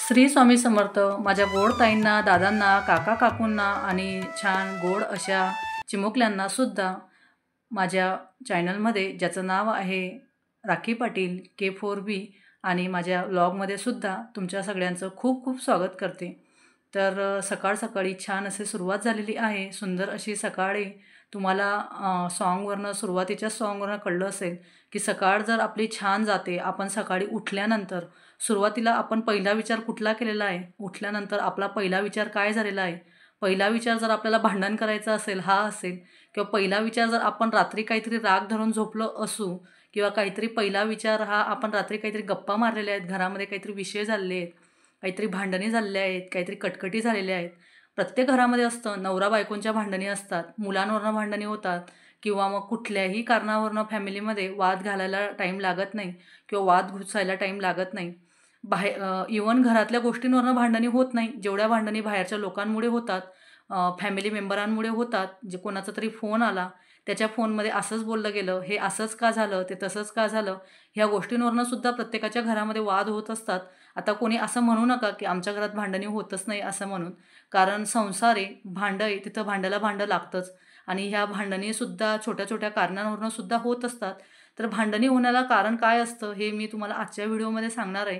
श्री स्वामी समर्थ. माझ्या गोड ताईंना, दादांना, काका काकूंना आणि छान गोड अशा चिमुकल्यांना सुद्धा माझ्या चॅनलमध्ये, ज्याचं नाव आहे राखी पाटील K4B, आणि माझ्या व्लॉगमध्ये सुद्धा तुमच्या सगळ्यांचं खूप खूप स्वागत करते. तर सकाळ सकाळी छान असे सुरुवात झालेली आहे. सुंदर अशी सकाळी तुम्हाला सुरुवातीच्या सॉन्गवरनं कळलं असेल की सकाळ जर आपली छान जाते. आपण सकाळी उठल्यानंतर सुरुवातीला आपण पहिला विचार कुठला केलेला आहे? उठल्यानंतर आपला पहिला विचार काय झालेला आहे? पहिला विचार जर आपल्याला भांडण करायचं असेल, हा असेल, किंवा पहिला विचार जर आपण रात्री काहीतरी राग धरून झोपलो असू, किंवा काहीतरी पहिला विचार हा आपण रात्री काहीतरी गप्पा मारलेल्या आहेत, घरामध्ये काहीतरी विषय झालेले आहेत, काहीतरी भांडणी झालेल्या आहेत, काहीतरी कटकटी झालेल्या आहेत. प्रत्येक घरामध्ये असतं. नवरा बायकोंच्या भांडणी असतात, मुलांवरनं भांडणी होतात, किंवा मग कुठल्याही कारणावरनं फॅमिलीमध्ये वाद घालायला टाईम लागत नाही किंवा वाद घुसायला टाईम लागत नाही. इवन घरातल्या गोष्टींवरनं भांडणी होत नाही, जेवढ्या भांडणी बाहेरच्या लोकांमुळे होतात, फॅमिली मेंबरांमुळे होतात. जे कोणाचा तरी फोन आला, त्याच्या फोनमध्ये असंच बोललं गेलं, हे असंच का झालं, ते तसंच का झालं, ह्या गोष्टींवरनं सुद्धा प्रत्येकाच्या घरामध्ये वाद होत असतात. आता कोणी असं म्हणू नका की आमच्या घरात भांडणी होतच नाही असं म्हणून, कारण संसार आहे, भांडं आहे, तिथं भांड्याला भांडं लागतंच. आणि ह्या भांडणीसुद्धा छोट्या छोट्या कारणांवरनं सुद्धा होत असतात. तर भांडणी होण्याला कारण काय असतं हे मी तुम्हाला आजच्या व्हिडिओमध्ये सांगणार आहे.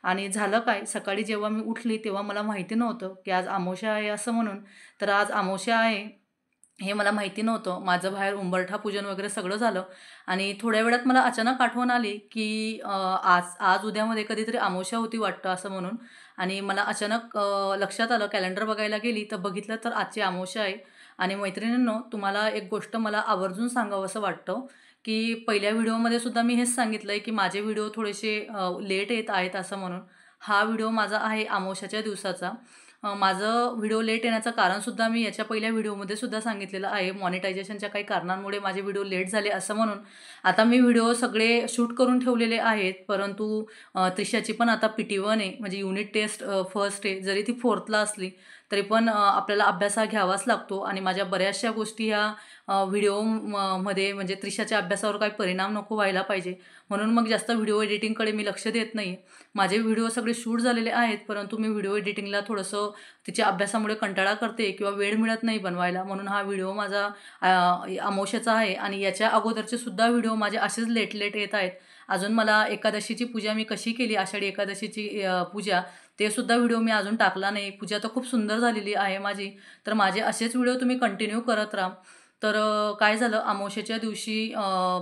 आणि झालं काय, सकाळी जेव्हा मी उठली तेव्हा मला माहिती नव्हतं की आज अमावस्या आहे असं म्हणून. तर आज अमावस्या आहे हे मला माहिती नव्हतं. माझं बाहेर उंबरठा पूजन वगैरे सगळं झालं आणि थोड्या वेळात मला अचानक आठवण आली की आज आज उद्यामध्ये कधीतरी अमावस्या होती वाटतं असं म्हणून. आणि मला अचानक लक्षात आलं, कॅलेंडर बघायला गेली तर बघितलं तर आजची अमावस्या आहे. आणि मैत्रिणींनो, तुम्हाला एक गोष्ट मला आवर्जून सांगावंसं वाटतं की पहिल्या व्हिडिओमध्ये सुद्धा मी हेच सांगितलं आहे की माझे व्हिडिओ थोडेसे लेट येत आहेत असं म्हणून. हा व्हिडिओ माझा आहे अमावस्याच्या दिवसाचा. माझं व्हिडिओ लेट येण्याचं कारणसुद्धा मी याच्या पहिल्या व्हिडिओमध्ये सुद्धा सांगितलेलं आहे. मॉनिटायझेशनच्या काही कारणांमुळे माझे व्हिडिओ लेट झाले असं म्हणून. आता मी व्हिडिओ सगळे शूट करून ठेवलेले आहेत, परंतु त्रिशाची पण आता PT1 आहे, म्हणजे युनिट टेस्ट फर्स्ट आहे. जरी ती 4थला असली तरी पण आपल्याला अभ्यास हा घ्यावाच लागतो. आणि माझ्या बऱ्याचशा गोष्टी ह्या मध्ये म्हणजे त्रिशाच्या अभ्यासावर काही परिणाम नको व्हायला पाहिजे, म्हणून मग जास्त व्हिडिओ एडिटिंगकडे मी लक्ष देत नाही. माझे व्हिडिओ सगळे शूट झालेले आहेत, परंतु मी व्हिडिओ एडिटिंगला थोडंसं तिच्या अभ्यासामुळे कंटाळा करते किंवा वेळ मिळत नाही बनवायला, म्हणून हा व्हिडिओ माझा अमावस्याचा आहे. आणि याच्या अगोदरचे सुद्धा व्हिडिओ माझे असेच लेट लेट येत आहेत. अजून मला एकादशीची पूजा मी कशी केली, आषाढी एकादशीची पूजा, ते सुद्धा व्हिडिओ मी अजून टाकला नाही. पूजा तर खूप सुंदर झालेली आहे माझी. तर माझे असेच व्हिडिओ तुम्ही कंटिन्यू करत राहा. तर काय झालं, अमावस्येच्या दिवशी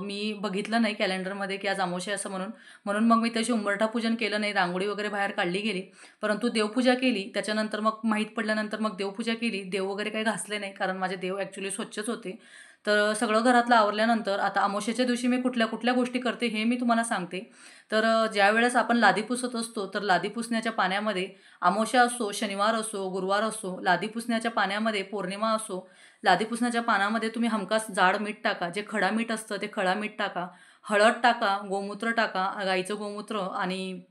मी बघितलं नाही कॅलेंडरमध्ये की आज अमावस्या असं म्हणून. म्हणून मग मी तशी उंबरठा पूजन केलं नाही, रांगोळी वगैरे बाहेर काढली गेली, परंतु देवपूजा केली. त्याच्यानंतर मग माहीत पडल्यानंतर मग देवपूजा केली. देव वगैरे काही घासले नाही, कारण माझे देव ॲक्च्युली स्वच्छच होते. तर सगळं घरातलं आवरल्यानंतर आता अमावस्येच्या दिवशी मी कुठल्या कुठल्या गोष्टी करते हे मी तुम्हाला सांगते. तर ज्यावेळेस आपण लादी पुसत असतो, तर लादी पुसण्याच्या पाण्यामध्ये अमावस्या असो, शनिवार असो, गुरुवार असो, लादी पुसण्याच्या पाण्यामध्ये पौर्णिमा असो, लादी पुसण्याच्या पानामध्ये तुम्ही हमखास जाड मीठ टाका. जे खडा मीठ असतं ते खडा मीठ टाका, हळद टाका, गोमूत्र टाका, गाईचं गोमूत्र, आणि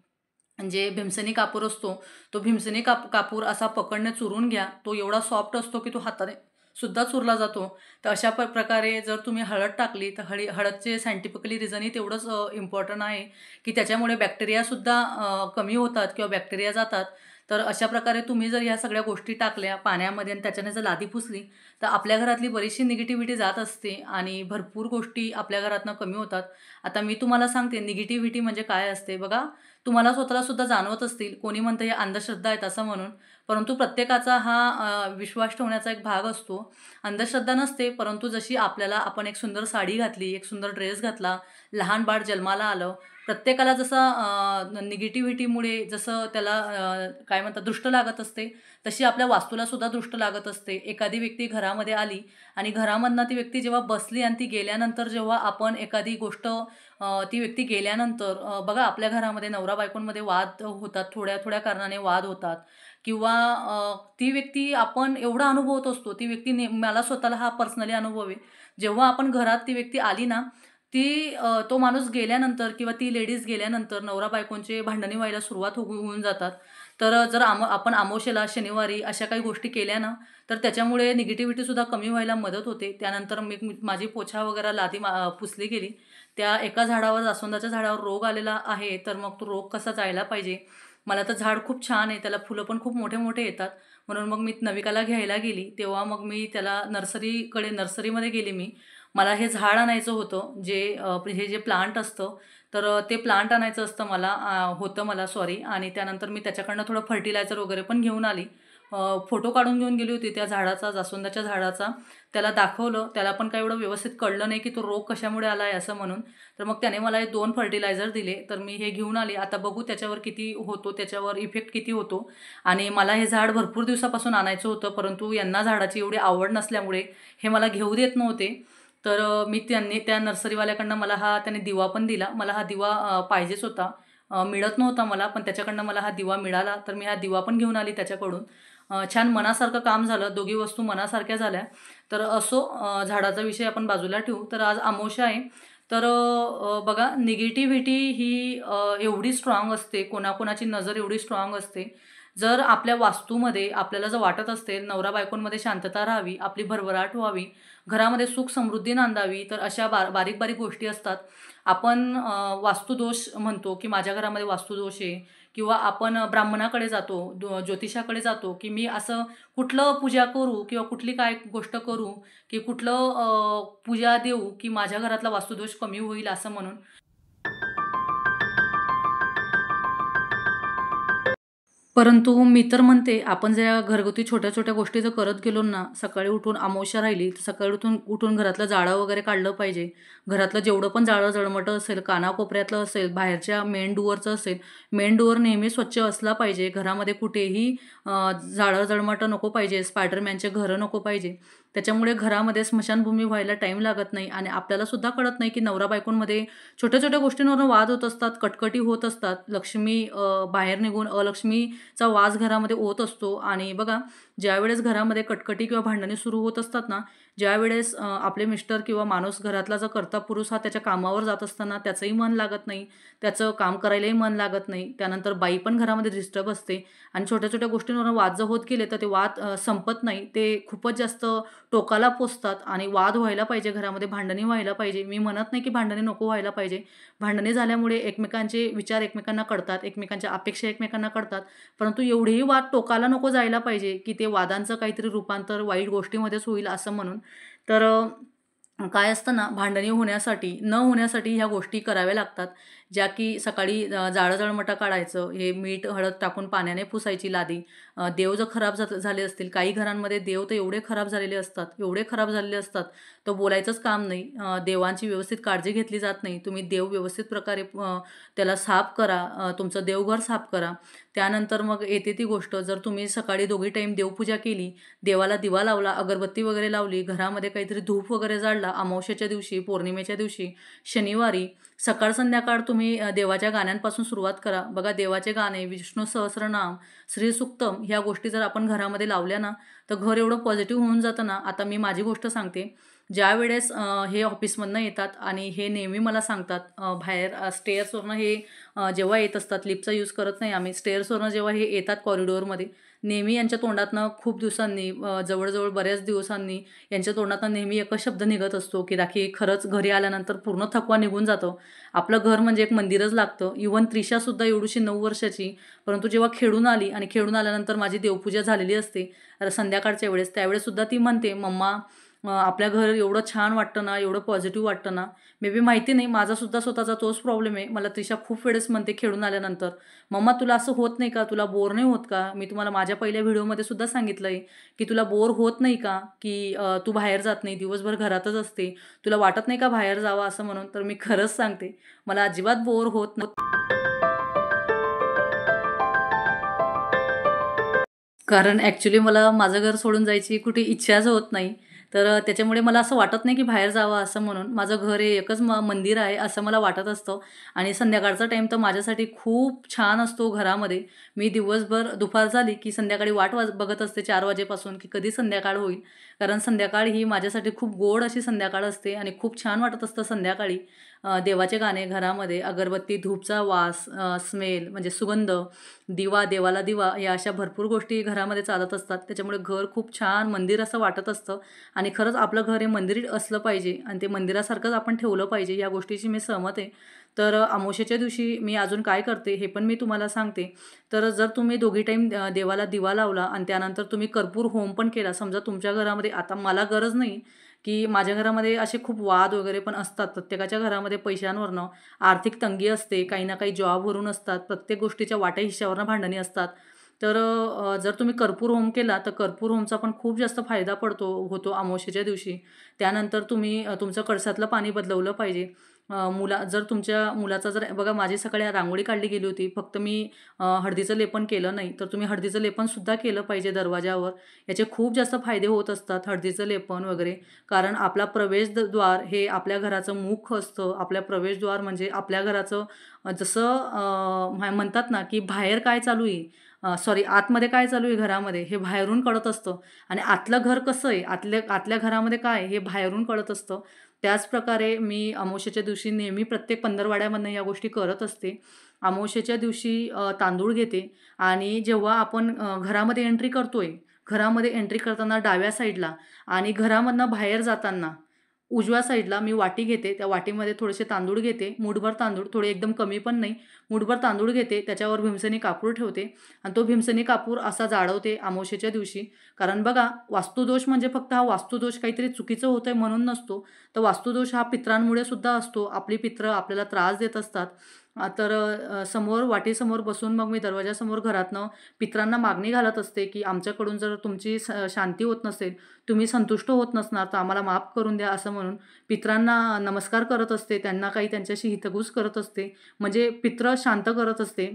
जे भीमसेनी कापूर असतो तो भीमसेनी कापूर असा पकडणे चुरून घ्या. तो एवढा सॉफ्ट असतो की तो हाताने सुद्धा चुरला जातो. तर अशा प्रकारे जर तुम्ही हळद टाकली तर हळदचे सायंटिफिकली रिझनही तेवढंच इम्पॉर्टंट आहे की त्याच्यामुळे बॅक्टेरियासुद्धा कमी होतात किंवा बॅक्टेरिया जातात. तर अशा प्रकारे तुम्ही जर ह्या सगळ्या गोष्टी टाकल्या पाण्यामध्ये आणि त्याच्याने जर लादी पुसली तर आपल्या घरातली बरीचशी निगेटिव्हिटी जात असते आणि भरपूर गोष्टी आपल्या घरातनं कमी होतात. आता मी तुम्हाला सांगते निगेटिव्हिटी म्हणजे काय असते बघा. तुम्हाला स्वतःला सुद्धा जाणवत असतील. कोणी म्हणतं हे अंधश्रद्धा आहेत असं म्हणून, परंतु प्रत्येकाचा हा विश्वास ठेवण्याचा एक भाग असतो. अंधश्रद्धा नसते, परंतु जशी आपल्याला आपण एक सुंदर साडी घातली, एक सुंदर ड्रेस घातला, लहान बाळ जन्माला आलं, प्रत्येकाला जसं निगेटिव्हिटीमुळे जसं त्याला काय म्हणतात दृष्ट लागत असते, तशी आपल्या वास्तूलासुद्धा दृष्ट लागत असते. एखादी व्यक्ती घरामध्ये आली आणि घरामधनं ती व्यक्ती जेव्हा बसली आणि ती गेल्यानंतर जेव्हा आपण एखादी गोष्ट ती व्यक्ती गेल्यानंतर बघा आपल्या घरामध्ये नवरा बायकोंमध्ये वाद होतात, थोड्या थोड्या कारणाने वाद होतात, किंवा ती व्यक्ती आपण एवढा अनुभवत असतो. ती व्यक्ती मला स्वतःला हा पर्सनली अनुभव आहे. जेव्हा आपण घरात ती व्यक्ती आली ना, तो माणूस गेल्यानंतर किंवा ती लेडीज गेल्यानंतर नवरा बायकोंचे भांडणी व्हायला सुरुवात होऊन जातात. तर जर आपण अमावस्येला, शनिवारी अशा काही गोष्टी केल्या ना, तर त्याच्यामुळे निगेटिव्हिटीसुद्धा कमी व्हायला मदत होते. त्यानंतर माझी पोछा वगैरे लादी पुसली गेली. त्या एका झाडावर, जास्वंदाच्या झाडावर रोग आलेला आहे, तर मग तो रोग कसा जायला पाहिजे, मला तर झाड खूप छान आहे, त्याला फुलं पण खूप मोठे मोठे येतात. म्हणून मग मी नविकाला घ्यायला गेली, तेव्हा मग मी त्याला नर्सरीमध्ये गेली मी. मला हे झाड आणायचं होतं, हे जे प्लांट असतं, तर ते प्लांट आणायचं असतं मला सॉरी. आणि त्यानंतर मी त्याच्याकडनं थोडं फर्टिलायझर वगैरे पण घेऊन आली. फोटो काढून घेऊन गेली होती त्या झाडाचा, जास्वंदाच्या झाडाचा. त्याला दाखवलं. त्याला पण काही एवढं व्यवस्थित कळलं नाही की तो रोग कशामुळे आला आहे असं म्हणून. तर मग त्याने मला हे 2 फर्टिलायझर दिले. तर मी हे घेऊन आली. आता बघू त्याच्यावर इफेक्ट किती होतो. आणि मला हे झाड भरपूर दिवसापासून आणायचं होतं, परंतु यांना झाडाची एवढी आवड नसल्यामुळे हे मला घेऊ देत नव्हते. तर त्यांनी त्या नर्सरीवाल्याकडनं त्याने दिवा पण दिला. मला हा दिवा पाहिजेच होता. मिळत नव्हता मला, पण त्याच्याकडनं मला हा दिवा मिळाला. तर मी हा दिवा पण घेऊन आली त्याच्याकडून. छान मनासारखं काम झालं. दोघी वस्तू मनासारख्या झाल्या. तर असो, झाडाचा विषय आपण बाजूला ठेवू. तर आज अमावास्या आहे. तर बघा, निगेटिव्हिटी ही एवढी स्ट्राँग असते, कोणाकोणाची नजर एवढी स्ट्राँग असते. जर आपल्या वास्तूमध्ये आपल्याला जर वाटत असेल नवरा बायकोंमध्ये शांतता राहावी, आपली भरभराट व्हावी, घरामध्ये सुख समृद्धी नांदावी, तर अशा बारीक बारीक गोष्टी असतात. आपण वास्तुदोष म्हणतो की माझ्या घरामध्ये वास्तुदोष आहे, किंवा आपण ब्राह्मणाकडे जातो, ज्योतिषाकडे जातो, की मी असं कुठलं पूजा करू किंवा कुठली काय गोष्ट करू, की कुठलं पूजा देऊ की माझ्या घरातला वास्तुदोष कमी होईल असं म्हणून. परंतु मी तर म्हणते, आपण ज्या घरगुती छोट्या-छोट्या गोष्टी जर करत गेलो ना, सकाळी उठून अमावास्या राहिली, तर सकाळी उठून घरातलं जाळं वगैरे काढलं पाहिजे. घरातलं जेवढं पण जाळं जळमटं असेल, कानाकोपऱ्यातलं असेल, बाहेरच्या मेन डोअरचं असेल, मेन डोअर नेहमी स्वच्छ असला पाहिजे. घरामध्ये कुठेही जाळं जळमटं नको पाहिजे, स्पायडरमॅनचे घरं नको पाहिजे. त्याच्यामुळे घरामध्ये स्मशानभूमी व्हायला टाईम लागत नाही आणि आपल्यालासुद्धा कळत नाही, की नवरा-बायकोंमध्ये छोट्या-छोट्या गोष्टींवरून वाद होत असतात, कटकटी होत असतात. लक्ष्मी बाहेर निघून अलक्ष्मीचा वास घरामध्ये होत असतो. आणि बघा, ज्यावेळेस घरामध्ये कटकटी किंवा भांडणे सुरू होत असतात ना, ज्यावेळेस आपले मिस्टर किंवा माणूस घरातला जो कर्ता पुरुष हा त्याच्या कामावर जात असताना त्याचंही मन लागत नाही, त्याचं काम करायलाही मन लागत नाही. त्यानंतर बाई पण घरामध्ये डिस्टर्ब असते आणि छोट्या-छोट्या गोष्टींवरून वाद जर होत गेले, तर ते वाद संपत नाही. ते खूपच जास्त टोकाला पोचतात आणि वाद व्हायला पाहिजे, घरामध्ये भांडणी व्हायला पाहिजे. मी म्हणत नाही की भांडणे नको व्हायला पाहिजे. भांडणे झाल्यामुळे एकमेकांचे विचार एकमेकांना कळतात, एकमेकांच्या अपेक्षा एकमेकांना कळतात. परंतु एवढेही वाद टोकाला नको जायला पाहिजे, की ते वादांचं काहीतरी रूपांतर वाईट गोष्टीमध्येच होईल असं म्हणून. तर काय असतं ना, भांडणी न होण्यासाठी ह्या गोष्टी कराव्या लागतात. ज्या की सकाळी जाळं जळमटं काढायचं, हे मीठ, हळद टाकून पाण्याने पुसायची लादी. देव जर खराब झाले असतील, काही घरांमध्ये देव तर एवढे खराब झालेले असतात, एवढे खराब झालेले असतात, तर बोलायचंच काम नाही. देवांची व्यवस्थित काळजी घेतली जात नाही. तुम्ही देव व्यवस्थित प्रकारे त्याला साफ करा, तुमचं देवघर साफ करा. त्यानंतर मग येते ती गोष्ट, जर तुम्ही सकाळी दोघी टाईम देवपूजा केली, देवाला दिवा लावला, अगरबत्ती वगैरे लावली, घरामध्ये काहीतरी धूप वगैरे जाळला, अमावास्येच्या दिवशी, पौर्णिमेच्या दिवशी, शनिवारी, सकाळ संध्याकाळ तुम्ही देवाच्या गाण्यांपासून सुरुवात करा. बघा, देवाचे गाणे, विष्णू सहस्रनाम, श्री सुक्तम ह्या गोष्टी जर आपण घरामध्ये लावल्या ना, तर घर एवढं पॉझिटिव्ह होऊन जातं ना. आता मी माझी गोष्ट सांगते. ज्यावेळेस हे ऑफिसमधनं येतात आणि हे नेहमी मला सांगतात, बाहेर स्टेअर्सवरनं हे जेव्हा येत असतात, लिफ्टचा यूज करत नाही आम्ही, स्टेअर्सवरनं जेव्हा हे येतात कॉरिडॉरमध्ये, नेहमी यांच्या तोंडातनं खूप दिवसांनी, जवळजवळ बऱ्याच दिवसांनी यांच्या तोंडातनं नेहमी एकच शब्द निघत असतो, की राखी, खरंच घरी आल्यानंतर पूर्ण थकवा निघून जातो. आपलं घर म्हणजे एक मंदिरच लागतं. इव्हन त्रिशासुद्धा एवढीशी 9 वर्षाची, परंतु जेव्हा खेळून आली आणि खेळून आल्यानंतर माझी देवपूजा झालेली असते संध्याकाळच्या वेळेस, त्यावेळेससुद्धा ती म्हणते, "मम्मा, आपल्या घर एवढं छान वाटतं ना, एवढं पॉझिटिव्ह वाटतं ना." मे बी माहिती नाही, माझासुद्धा स्वतःचा तोच प्रॉब्लेम आहे. मला त्रिशा खूप वेळेस म्हणते खेळून आल्यानंतर, "मम्मा, तुला असं होत नाही का? तुला बोर नाही होत का?" मी तुम्हाला माझ्या पहिल्या व्हिडिओमध्ये सुद्धा सांगितलं आहे, की "तुला बोर होत नाही का? की तू बाहेर जात नाही, दिवसभर घरातच असते. तुला वाटत नाही का बाहेर जावं?" असं म्हणून. तर मी खरंच सांगते, मला अजिबात बोर होत नाही. कारण ॲक्चुअली मला माझं घर सोडून जायची कुठे इच्छाच होत नाही. तर त्याच्यामुळे मला असं वाटत नाही की बाहेर जावं असं म्हणून. माझं घर हे एकच मंदिर आहे असं मला वाटत असतं. आणि संध्याकाळचा टाईम तर माझ्यासाठी खूप छान असतो घरामध्ये. मी दिवसभर दुपार झाली की संध्याकाळी बघत असते 4 वाजेपासून, की कधी संध्याकाळ होईल. कारण संध्याकाळ ही माझ्यासाठी खूप गोड अशी संध्याकाळ असते आणि खूप छान वाटत असतं संध्याकाळी. देवाचे गाणे घरामध्ये, अगरबत्ती, धूपचा वास, स्मेल म्हणजे सुगंध, दिवा, देवाला दिवा, या अशा भरपूर गोष्टी घरामध्ये चालत असतात. त्याच्यामुळे घर खूप छान मंदिर असं वाटत असतं. आणि खरंच आपलं घर हे मंदिर असलं पाहिजे आणि ते मंदिरासारखंच आपण ठेवलं पाहिजे, या गोष्टीशी मी सहमत आहे. तर अमावस्येच्या दिवशी मी अजून काय करते हे पण मी तुम्हाला सांगते. तर जर तुम्ही दोघी टाईम देवाला दिवा लावला आणि त्यानंतर तुम्ही कर्पूर होम पण केला. समजा तुमच्या घरामध्ये आता मला गरज नाही, की माझ्या घरामध्ये असे खूप वाद वगैरे पण असतात. प्रत्येकाच्या घरामध्ये पैशांवरनं आर्थिक तंगी असते, काही ना काही जॉबवरून असतात, प्रत्येक गोष्टीच्या वाट्या हिश्श्यावरनं भांडणी असतात. तर जर तुम्ही कर्पूर होम केला तर कर्पूर होमचा पण खूप जास्त फायदा होतो अमावस्येच्या दिवशी. त्यानंतर तुम्ही तुमचं कळसातलं पाणी बदलवलं पाहिजे. जर तुमच्या मुलाचा जर बघा माझी सकाळी रांगोळी काढली गेली होती. फक्त मी हळदीचं लेपन केलं नाही, तर तुम्ही हळदीचं लेपनसुद्धा केलं पाहिजे दरवाजावर. याचे खूप जास्त फायदे होत असतात हळदीचं लेपन वगैरे. कारण आपला प्रवेशद्वार हे आपल्या घराचं मुख असतं. आपल्या प्रवेशद्वार म्हणजे आपल्या घराचं जसं म्हणतात ना, की बाहेर काय चालू आहे, सॉरी आतमध्ये काय चालू आहे घरामध्ये हे बाहेरून कळत असतं आणि आतलं घर कसं आहे, आतल्या आतल्या घरामध्ये काय आहे, हे बाहेरून कळत असतं. त्याचप्रकारे मी अमावस्येच्या दिवशी नेहमी प्रत्येक पंधरवड्यामधनं या गोष्टी करत असते. अमावस्येच्या दिवशी तांदूळ घेते आणि जेव्हा आपण घरामध्ये एंट्री करतोय, घरामध्ये एंट्री करताना डाव्या साईडला आणि घरामधनं बाहेर जाताना उजव्या साईडला मी वाटी घेते. त्या वाटीमध्ये थोडेसे तांदूळ घेते, मूठभर तांदूळ, थोडे एकदम कमी पण नाही, मूठभर तांदूळ घेते. त्याच्यावर भीमसेनी कापूर ठेवते आणि तो भीमसेनी कापूर असा जाळवते अमावस्येच्या दिवशी. कारण बघा, वास्तुदोष म्हणजे फक्त हा वास्तुदोष काहीतरी चुकीचं होतंय म्हणून नसतो. तर वास्तुदोष हा पितरांमुळे सुद्धा असतो. आपली पित्र आपल्याला त्रास देत असतात. तर समोर वाटीसमोर बसून मग मी दरवाजासमोर घरातनं पितरांना मागणी घालत असते, की आमच्याकडून जर तुमची शांती होत नसेल, तुम्ही संतुष्ट होत नसणार, तर आम्हाला माफ करून द्या असं म्हणून पितरांना नमस्कार करत असते. त्यांना काही त्यांच्याशी हितगुज करत असते. म्हणजे पित्र शांत करत असते.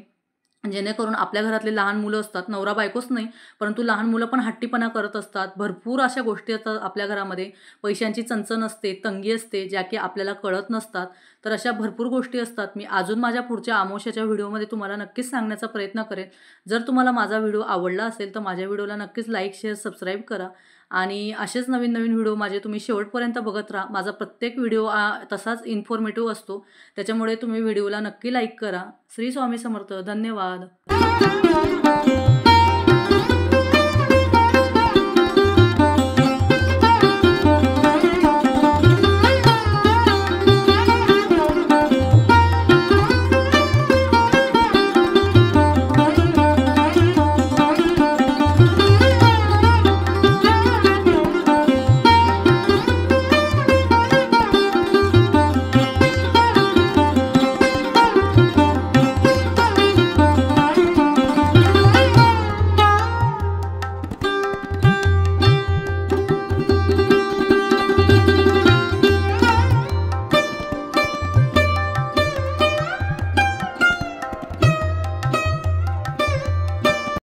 जेणेकरून आपल्या घरातले लहान मुलं असतात, नवरा-बायकोच नाही, परंतु लहान मुलं पण हट्टीपणा करत असतात. भरपूर अशा गोष्टी असतात आपल्या घरामध्ये. पैशांची चणचण असते, तंगी असते, ज्या की आपल्याला कळत नसतात. तर अशा भरपूर गोष्टी असतात. मी अजून माझ्या पुढच्या अमावस्येच्या व्हिडिओमध्ये तुम्हाला नक्कीच सांगण्याचा प्रयत्न करेन. जर तुम्हाला माझा व्हिडिओ आवडला असेल, तर माझ्या व्हिडिओला नक्कीच लाईक, शेअर, सबस्क्राईब करा आणि असेच नवीन-नवीन व्हिडिओ माझे तुम्ही शेवटपर्यंत बघत राहा. माझा प्रत्येक व्हिडिओ तसाच इन्फॉर्मेटिव्ह असतो. त्याच्यामुळे तुम्ही व्हिडिओला नक्की लाईक करा. श्री स्वामी समर्थ. धन्यवाद.